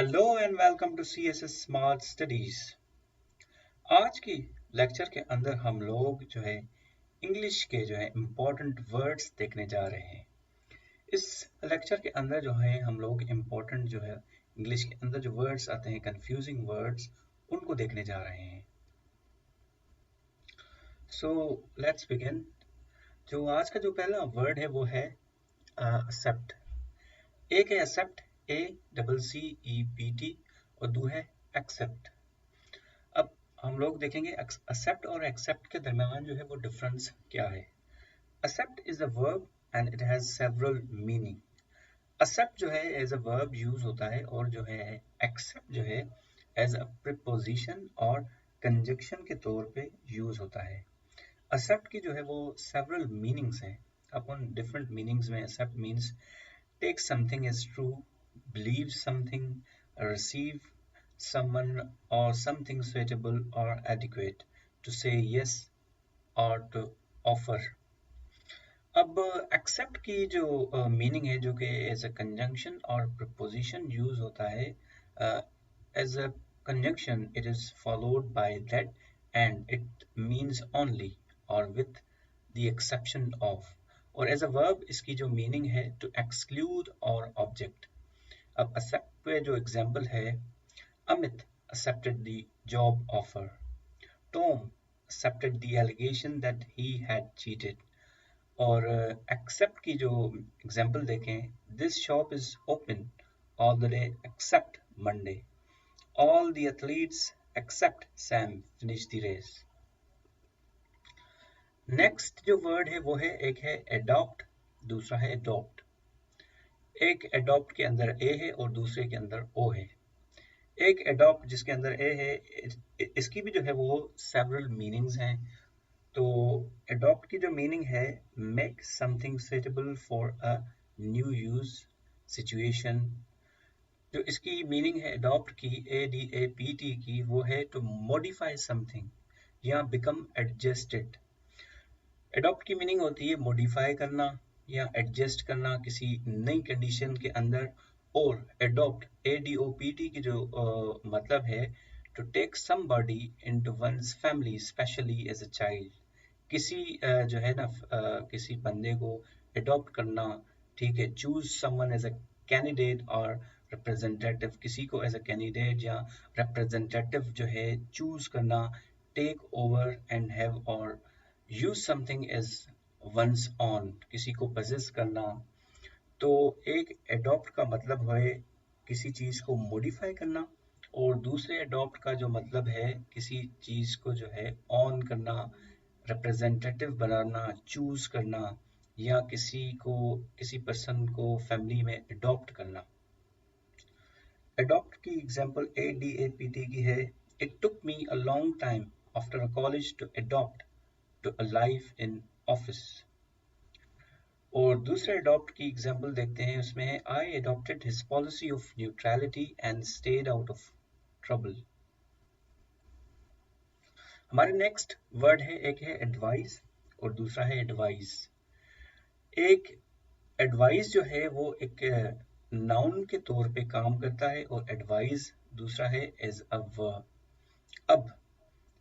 Hello and welcome to CSS smart studies. आज की lecture के अंदर हम लोग इंग्लिश के इम्पोर्टेंट वर्ड्स देखने जा रहे हैं। इस लेक्चर के अंदर हम लोग इम्पोर्टेंट इंग्लिश के अंदर जो वर्ड्स आते हैं, कंफ्यूजिंग वर्ड्स, उनको देखने जा रहे हैं। So let's begin. जो आज का जो पहला वर्ड है वो है एक्सेप्ट। एक है एक्सेप्ट, ACCEPT, और दो है एक्सेप्ट। अब हम लोग देखेंगे एक्सेप्ट और एक्सेप्ट के दरमियान वो डिफरेंस क्या है। Accept is a verb and it has several meaning. Accept as a verb use होता है, और एक्सेप्ट एज अ प्रीपोजिशन और कंजक्शन के तौर पे यूज होता है। एक्सेप्ट की वो सेवरल मीनिंग्स हैं। अपन डिफरेंट मीनिंग्स में accept means take something as true, believe something, receive someone or something suitable or adequate, to say yes or to offer. अब accept की जो मीनिंग है, जो कि एज अ कंजंक्शन और प्रपोजिशन यूज होता है। As a conjunction it is followed by that and it means only और विथ द एक्सेप्शन ऑफ। और एज अ वर्ब इसकी जो मीनिंग है टू एक्सक्लूड और ऑब्जेक्ट। अब accept पे जो एग्जाम्पल है, Amit accepted the job offer, Tom accepted the allegation that he had cheated। और एक्सेप्ट की जो एग्जाम्पल देखें, this shop is open all the day except Monday, all the athletes except Sam finish the race. Next जो word है वो है, एक है अडॉप्ट, दूसरा है अडॉप्ट। एक अडॉप्ट के अंदर ए है और दूसरे के अंदर ओ है। एक अडॉप्ट जिसके अंदर ए है, इसकी भी वो सेवरल मीनिंग्स हैं। तो अडॉप्ट की जो मीनिंग है, make something suitable for a new use situation. जो इसकी मीनिंग है अडॉप्ट की, ADAPT की, वो है टू मॉडिफाई समथिंग या बिकम एडजस्टेड। अडॉप्ट की मीनिंग होती है मॉडिफाई करना या एडजस्ट करना किसी नई कंडीशन के अंदर। और अडॉप्ट, ADOPT की जो मतलब है, to take somebody into one's family especially as a child. किसी किसी बंदे को अडॉप्ट करना, ठीक है। Choose someone as a candidate और रिप्रेजेंटेटिव, किसी को एज अ कैंडिडेट या रिप्रेजेंटेटिव चूज करना। टेक ओवर एंड हैव और use something as one's own, किसी को पजेस करना। तो एक अडॉप्ट का मतलब है किसी चीज को मॉडिफाई करना, और दूसरे अडॉप्ट का जो मतलब है किसी चीज को ऑन करना, रिप्रेजेंटेटिव बनाना, चूज करना, या किसी पर्सन को फैमिली में अडॉप्ट करना। अडॉप्ट की एग्जांपल ADAPT की है, it took me a long time after a college to adopt to a life in office. और दूसरे अडॉप्ट की एग्जांपल देखते हैं, उसमें है, I adopted his policy of neutrality and stayed out of trouble. हमारे नेक्स्ट वर्ड है, एक है एडवाइस और दूसरा है एडवाइस। एक एडवाइस वो एक नाउन के तौर पे काम करता है, और एडवाइस दूसरा है एज अ वर्ब। अब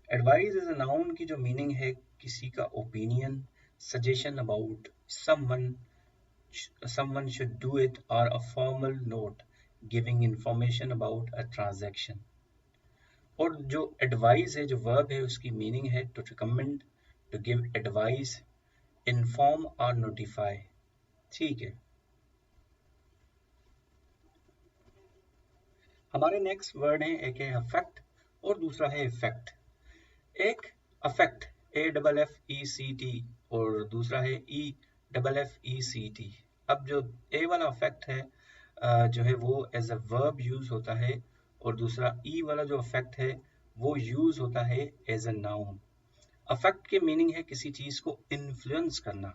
एडवाइस एज अ नाउन की जो मीनिंग है, किसी का opinion, suggestion about someone should do it, or a formal note giving information about a transaction। और जो एडवाइस है, जो वर्ब है, उसकी मीनिंग है to recommend, to give advice, inform और नोटिफाई। ठीक है। हमारे नेक्स्ट वर्ड है, एक है अफेक्ट और दूसरा है इफेक्ट। एक अफेक्ट, AFFECT, और दूसरा है EFFECT। अब जो ए वाला अफेक्ट है, वो एज अ वर्ब यूज होता है, और दूसरा ई वाला जो अफेक्ट है वो यूज होता है एज अ नाउन। अफेक्ट के मीनिंग है किसी चीज को इन्फ्लुएंस करना,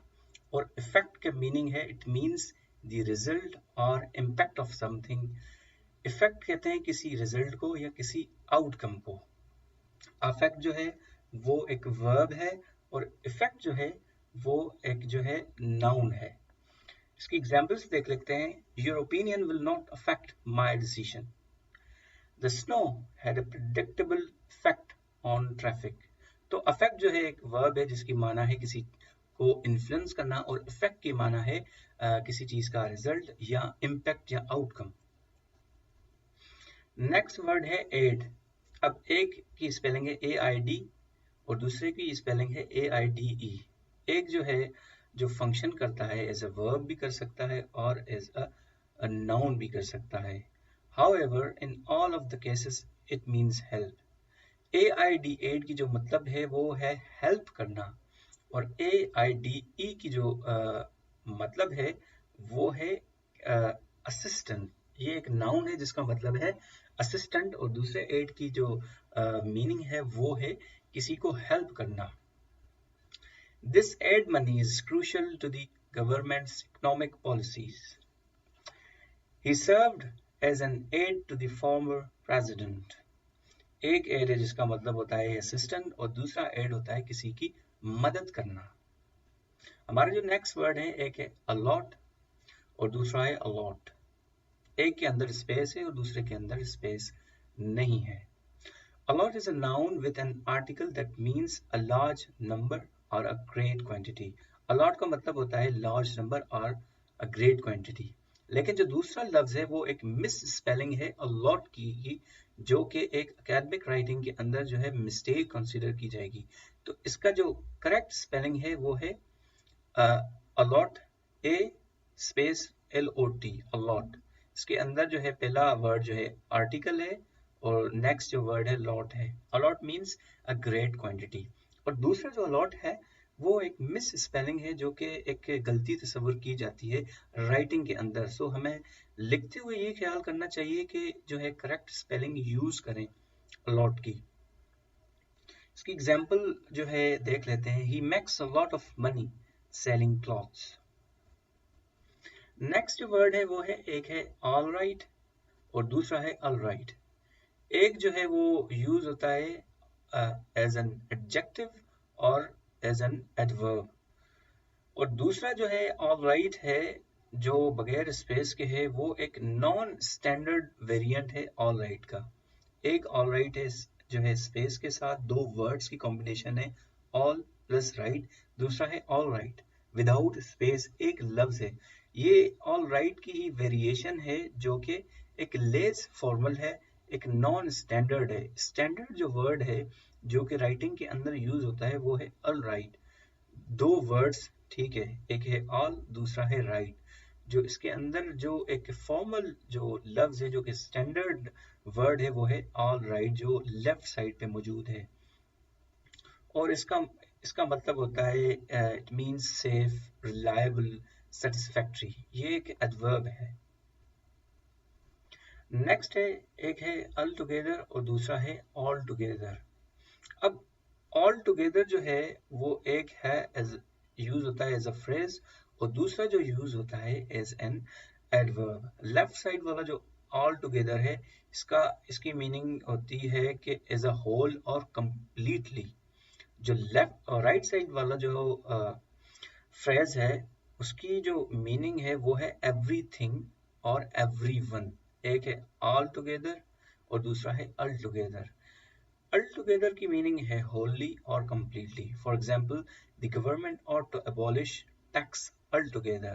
और इफेक्ट के मीनिंग है इट मीन्स द रिजल्ट और इम्पैक्ट ऑफ समथिंग। इफेक्ट कहते हैं किसी रिजल्ट को या किसी आउटकम को। अफेक्ट वो एक वर्ब है, और इफेक्ट वो एक नाउन है। इसकी एग्जांपल्स देख लेते हैं। Your opinion will not affect my decision, The snow had a predictable effect on traffic. तो अफेक्ट जो है एक वर्ब है जिसकी माना है किसी को इन्फ्लुएंस करना, और इफेक्ट की माना है किसी चीज का रिजल्ट या इम्पैक्ट या आउटकम। नेक्स्ट वर्ड है एड। अब एक की स्पेलिंग है AID और दूसरे की स्पेलिंग है AIDE। एक जो है जो फंक्शन करता है एज अ वर्ब भी कर सकता है और एज अ नाउन भी कर सकता है। However, in all of the cases, it means help. AID की जो मतलब है वो है हेल्प करना, और AIDE की जो मतलब है वो है असिस्टेंट। ये एक नाउन है जिसका मतलब है असिस्टेंट, और दूसरे एड की जो मीनिंग है वो है किसी को हेल्प करना। This aid money is crucial to the government's economic policies. He served as an aide to the former president. एक एड है जिसका मतलब होता है असिस्टेंट, और दूसरा एड होता है किसी की मदद करना। हमारा जो नेक्स्ट वर्ड है, एक है अलॉट और दूसरा है अलॉट। एक के अंदर स्पेस है और दूसरे के अंदर स्पेस नहीं है। A lot is a noun with an article that means a large number और अ ग्रेट क्वांटिटी। अलॉट का मतलब होता है लार्ज नंबर और अ ग्रेट क्वांटिटी, लेकिन जो दूसरा लफ्ज है वो एक मिस स्पेलिंग है अलॉट की, जो कि एक अकेडमिक राइटिंग के अंदर जो है मिस्टेक कंसीडर की जाएगी। तो इसका जो करेक्ट स्पेलिंग है वो है अलॉट, ए स्पेस LOT, अलॉट। इसके अंदर जो है पहला वर्ड जो है आर्टिकल है और नेक्स्ट जो वर्ड है लॉट है। A lot means a great quantity, और दूसरा जो अलॉट है वो एक मिस स्पेलिंग है जो कि एक गलती तस्वुर की जाती है राइटिंग के अंदर। सो हमें लिखते हुए ये ख्याल करना चाहिए कि जो है करेक्ट स्पेलिंग यूज करें अलॉट की। इसकी एग्जाम्पल जो है देख लेते हैं। He makes a lot of money selling clothes. Next जो वर्ड है वो है, एक है ऑल राइट और दूसरा है ऑल राइट। एक जो है वो यूज होता है एज एन एडजेक्टिव और एज एन एडवर्ब, और दूसरा जो है ऑल राइट है जो बगैर स्पेस के है, वो एक नॉन स्टैंडर्ड वेरिएंट है ऑल राइट का। एक ऑल राइट है जो है स्पेस के साथ, दो वर्ड्स की कॉम्बिनेशन है ऑल प्लस राइट। दूसरा है ऑल राइट विदाउट स्पेस, एक लफ्ज है। ये ऑल राइट की ही वेरिएशन है जो कि एक लेस फॉर्मल है, एक नॉन स्टैंडर्ड है। स्टैंडर्ड जो वर्ड है जो कि राइटिंग के अंदर यूज होता है वो है ऑल राइट। दो वर्ड्स ठीक है, एक है ऑल दूसरा है राइट। जो इसके अंदर जो एक फॉर्मल जो लफ्ज है जो कि स्टैंडर्ड वर्ड है वो है ऑल राइट, जो लेफ्ट साइड पे मौजूद है, और इसका इसका मतलब होता है it means safe, reliable, satisfactory. ये एक एडवर्ब है। नेक्स्ट है, एक है ऑल टुगेदर और दूसरा है ऑल टुगेदर। अब ऑल टुगेदर जो है वो एक है एज यूज होता है एज अ फ्रेज, और दूसरा जो यूज होता है as an adverb. Left side वाला जो ऑल टुगेदर है, इसकी मीनिंग होती है कि एज अ होल और कंप्लीटली। जो लेफ्ट और राइट साइड वाला जो फ्रेज है उसकी जो मीनिंग है वो है एवरीथिंग और एवरीवन। एक है ऑल टुगेदर और दूसरा है ऑल टुगेदर। Altogether की मीनिंग है wholly और completely. For example, the government ought to abolish tax altogether.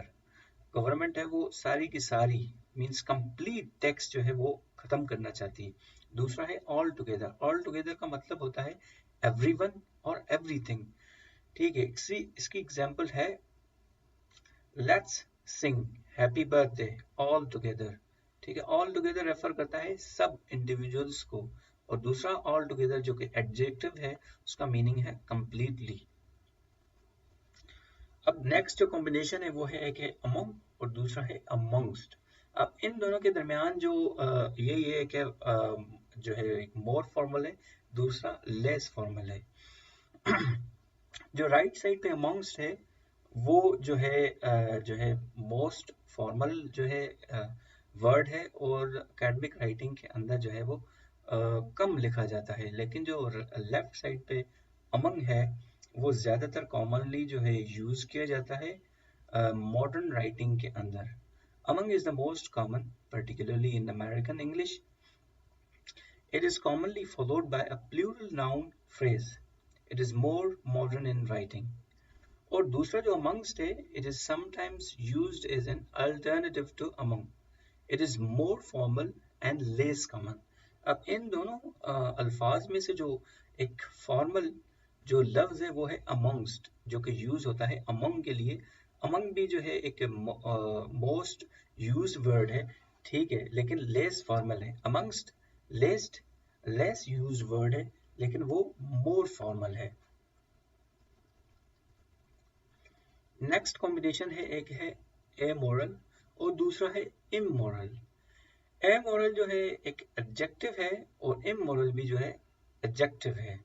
Government है वो सारी की सारी मीन्स कंप्लीट टैक्स जो है वो खत्म करना चाहती है। दूसरा है ऑल टुगेदर। ऑल टुगेदर का मतलब होता है एवरीवन और एवरीथिंग। ठीक है, इसकी एग्जांपल है let's Singh happy birthday all together. ठीक है, ऑल टुगेदर रेफर करता है सब इंडिविजुअल्स को, और दूसरा ऑल टुगेदर जो कि एडजेक्टिव है उसका मीनिंग है कंप्लीटली। अब नेक्स्ट जो कॉम्बिनेशन है वो है, एक है अमंग और दूसरा है अमंगस्ट। अब इन दोनों के दरमियान जो ये एक है जो है एक मोर फॉर्मल है, दूसरा लेस फॉर्मल है। जो राइट साइड पे अमंगस्ट है वो जो है मोस्ट फॉर्मल जो है वर्ड है, और एकेडमिक राइटिंग के अंदर जो है वो कम लिखा जाता है। लेकिन जो लेफ्ट साइड पे अमंग है वो ज़्यादातर कॉमनली जो है यूज़ किया जाता है मॉडर्न राइटिंग के अंदर। Among is the most common particularly in American English. It is commonly followed by a plural noun phrase. It is more modern in writing. और दूसरा जो amongst है, it is sometimes used as an alternative to among. It is more formal and less common. अब इन दोनों अल्फाज में से जो एक फॉर्मल जो लफ्ज है वो है amongst, जो कि यूज होता है among के लिए. among भी जो है एक मोस्ट यूज वर्ड है, ठीक है, लेकिन लेस फॉर्मल है. amongst लेस यूज वर्ड है, लेकिन वो मोर फॉर्मल है. नेक्स्ट कॉम्बिनेशन है, एक है amoral और दूसरा है immoral. amoral जो है एक एडजेक्टिव है और immoral भी जो है एडजेक्टिव है.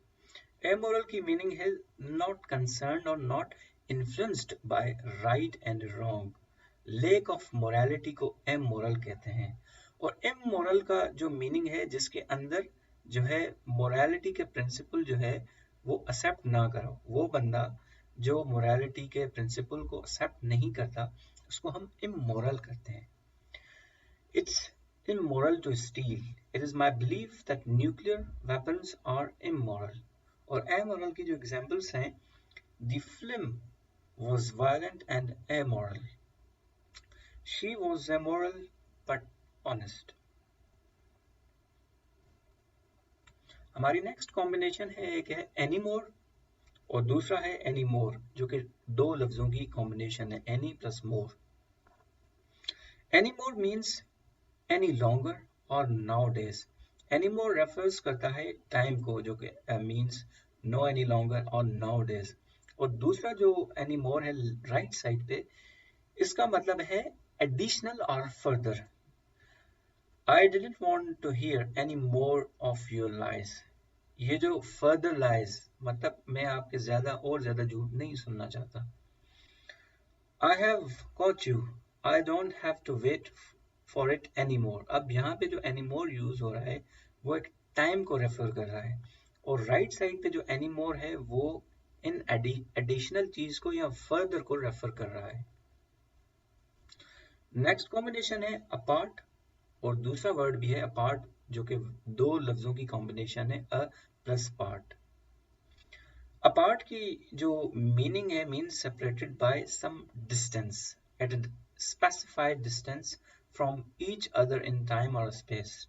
amoral की मीनिंग है नॉट कंसर्न्ड और not influenced by right and wrong. Lake of morality को amoral कहते हैं. और immoral का जो मीनिंग है जिसके अंदर जो है मोरालिटी के प्रिंसिपल जो है वो एक्सेप्ट ना करो. वो बंदा जो मोरालिटी के प्रिंसिपल को एक्सेप्ट नहीं करता उसको हम immoral कहते हैं. It's immoral to steal. It is my belief that nuclear weapons are immoral. और amoral की जो examples हैं, the film was violent and amoral. She was immoral but honest. हमारी next combination है, एक है anymore और दूसरा है anymore, जो कि दो लफ्जों की combination है, any plus more. Anymore means any longer or nowadays. Anymore refers करता है टाइम को, जो कि means no any longer or nowadays. और दूसरा जो anymore है राइट साइड पे, इसका मतलब है additional or further. I didn't want to hear any more of your lies. ये जो further lies मतलब मैं आपके ज्यादा और ज्यादा झूठ नहीं सुनना चाहता. I have caught you. I don't have to wait for it anymore. अब यहाँ पे जो anymore यूज हो रहा है वो एक टाइम को रेफर कर रहा है, और राइट साइड पे जो anymore है वो इन एडिशनल चीज को या फर्दर को रेफर कर रहा है. नेक्स्ट कॉम्बिनेशन है अपार्ट और दूसरा वर्ड भी है अपार्ट, जो कि दो लफ्जों की कॉम्बिनेशन है, अ प्लस पार्ट. अपार्ट की जो मीनिंग है means separated by some distance at a specified distance from each other in time और स्पेस.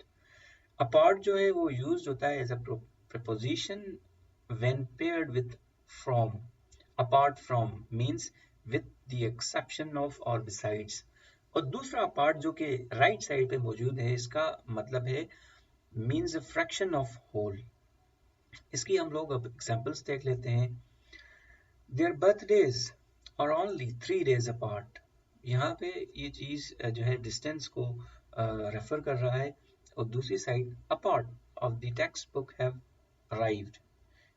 अपार्ट जो है वो यूज होता है as a preposition when paired with from. Apart from means with the exception of or besides. और दूसरा apart जो कि राइट साइड पे मौजूद है, इसका मतलब है means a fraction of whole. इसकी हम लोग अब एग्जांपल्स देख लेते हैं. Their birthdays are only 3 days apart. यहाँ पे ये चीज जो है डिस्टेंस को रेफर कर रहा है, और दूसरी side apart of the textbook have arrived.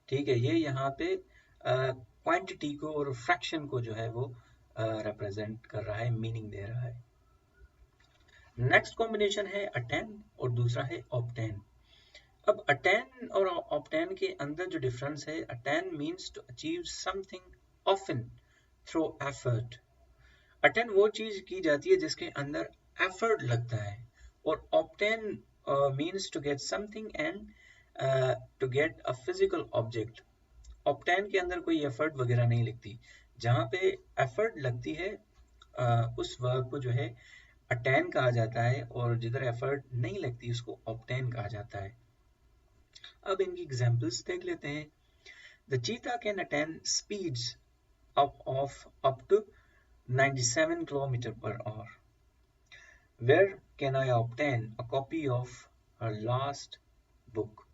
ठीक है, ये यहाँ पे क्वांटिटी को और फ्रैक्शन को जो है वो रिप्रेजेंट कर रहा है, मीनिंग दे रहा है. नेक्स्ट कॉम्बिनेशन है अटेन और दूसरा है ऑब्टेन. अब अटेन और ऑब्टेन के अंदर जो डिफरेंस है, attain means to achieve something often through effort. Attain वो चीज की जाती है जिसके अंदर एफर्ट लगता है, और obtain means to get something and to get a physical object. Obtain के अंदर कोई एफर्ट वगैरह नहीं लगती. जहाँ पे एफर्ट लगती है उस वर्ब को जो है अटेन कहा जाता है, और जिधर एफर्ट नहीं लगती उसको ऑब्टेन कहा जाता है. अब इनकी एग्जांपल्स देख लेते हैं. द चीता can attain speeds of up to 97 km per hour. Where can I obtain a copy of her last book?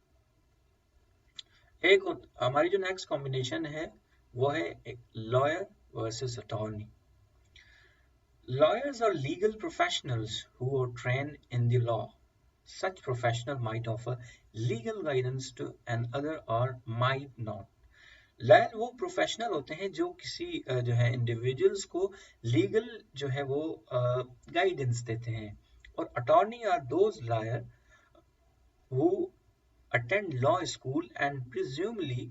एक हमारी जो नेक्स्ट कॉम्बिनेशन है वो है lawyer versus attorney. Lawyers are legal professionals who are trained in the law. Such professional might offer legal guidance to another or might not. Lawyer वो professional होते हैं जो किसी जो है इंडिविजुअल्स को लीगल जो है वो गाइडेंस देते हैं, और attorney are those lawyer who attend law school and presumably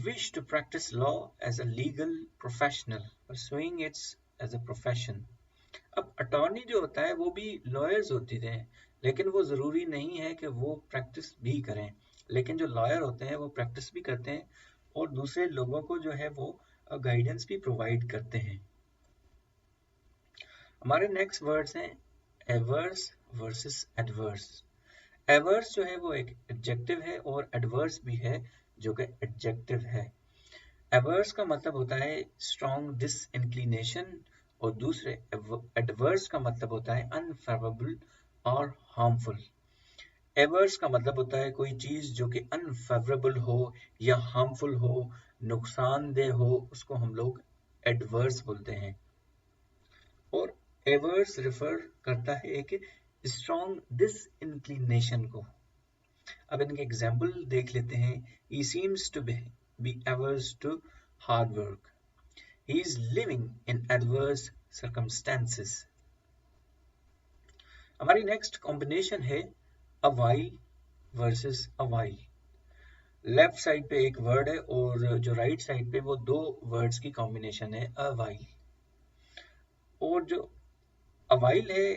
wish to practice law as a legal professional, pursuing it as a profession. अब अटॉर्नी जो होता है वो भी लॉयर्स होते हैं लेकिन वो ज़रूरी नहीं है कि वो प्रैक्टिस भी करें। लेकिन जो लॉयर होते हैं वो प्रैक्टिस भी करते हैं और दूसरे लोगों को जो है वो गाइडेंस भी प्रोवाइड करते हैं। हमारे नेक्स्ट वर्ड्स हैं एवर्स वर्सेस एडवर्स। एवर्स जो है वो एक एडजेक्टिव है और एडवर्स भी है जो कि एडजेक्टिव है। एवर्स का मतलब होता है स्ट्रॉन्ग डिसइंक्लिनेशन और दूसरे एडवर्स का मतलब होता है अनफेवरेबल और हार्मफुल। एवर्स का मतलब होता है कोई चीज जो कि अनफेवरेबल हो या हार्मफुल हो, नुकसानदेह हो, उसको हम लोग एडवर्स बोलते हैं। और एवर्स रेफर करता है एक स्ट्रॉन्ग डिसइंक्लिनेशन को। अब इनके एग्जाम्पल देख लेते हैं। He seems to be averse to hard work. He is living in adverse circumstances. हमारी नेक्स्ट कॉम्बिनेशन है a while versus a while. Left side पे एक वर्ड है और जो राइट साइड पे वो दो वर्ड्स की कॉम्बिनेशन है a while। और जो a while है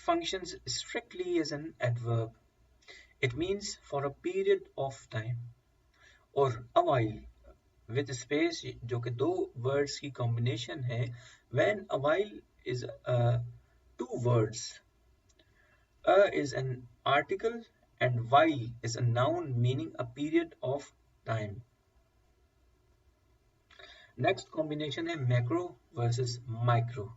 functions strictly as an adverb. It means for a period of time. और a while with space जो कि दो वर्ड्स की कॉम्बिनेशन है, when a while is two words. A is an article and while is a noun meaning a period of time. Next combination है macro versus micro.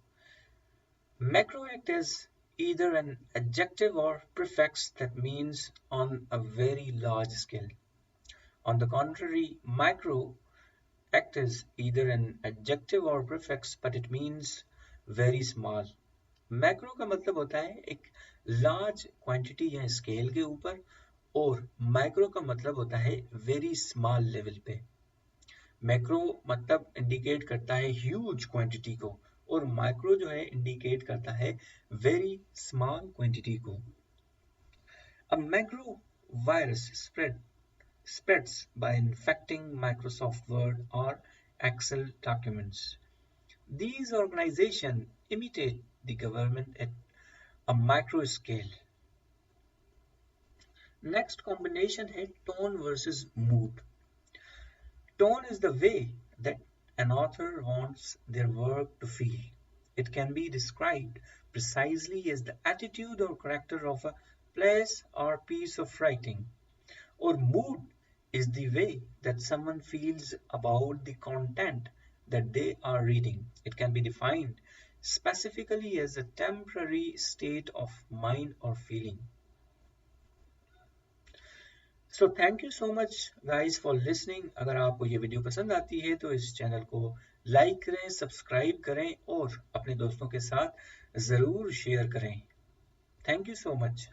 Macro act as either an adjective or prefix that means on a very large scale. On the contrary, micro act as either an adjective or prefix but it means very small. Macro का मतलब होता है एक large quantity या scale के ऊपर और micro का मतलब होता है वेरी स्मॉल लेवल पे। मैक्रो मतलब इंडिकेट करता है ह्यूज क्वांटिटी को और माइक्रो जो है इंडिकेट करता है वेरी स्मॉल क्वांटिटी को। अब macro virus spreads by infecting Microsoft Word or Excel documents. These organizations imitate the government at a micro scale. Next combination है tone versus mood. Tone is the way that an author wants their work to feel. It can be described precisely as the attitude or character of a place or piece of writing. Or mood is the way that someone feels about the content that they are reading. It can be defined specifically as a temporary state of mind or feeling. So thank you so much guys for listening. अगर आपको ये video पसंद आती है तो इस channel को like करें, सब्सक्राइब करें और अपने दोस्तों के साथ ज़रूर शेयर करें। Thank you so much.